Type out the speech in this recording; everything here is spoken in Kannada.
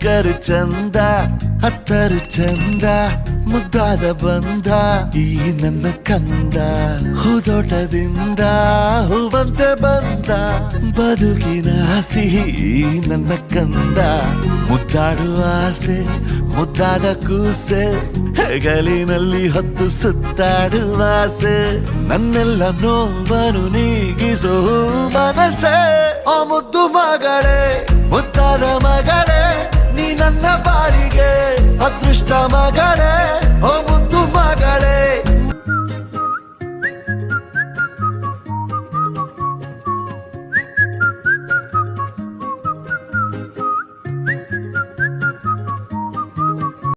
ಸಿಕ್ಕರು ಚಂದ ಹತ್ತರು ಚಂದ ಮುದ್ದಾದ ಬಂದ ಈ ನನ್ನ ಕಂದ ಹೂದೋಟದಿಂದ ಹೂವಂತೆ ಬಂದ ಬದುಕಿನ ಸಿಹಿ ನನ್ನ ಕಂದ ಮುದ್ದಾಡುವ ಆಸೆ ಮುದ್ದಾದ ಕೂಸೆ ಹೆಗಲಿನಲ್ಲಿ ಹೊತ್ತು ಸುತ್ತಾಡುವ ಆಸೆ ನನ್ನೆಲ್ಲ ನೋವನ್ನು ನೀಗಿಸೋ ಮನಸ್ಸೆ ಆ ಮುದ್ದು ಮಗಳೇ ಮುದ್ದಾದ ಮಗಳೇ ನೀ ನನ್ನ ಬಾಳಿಗೆ ಅದೃಷ್ಟ ಮಗಳೇ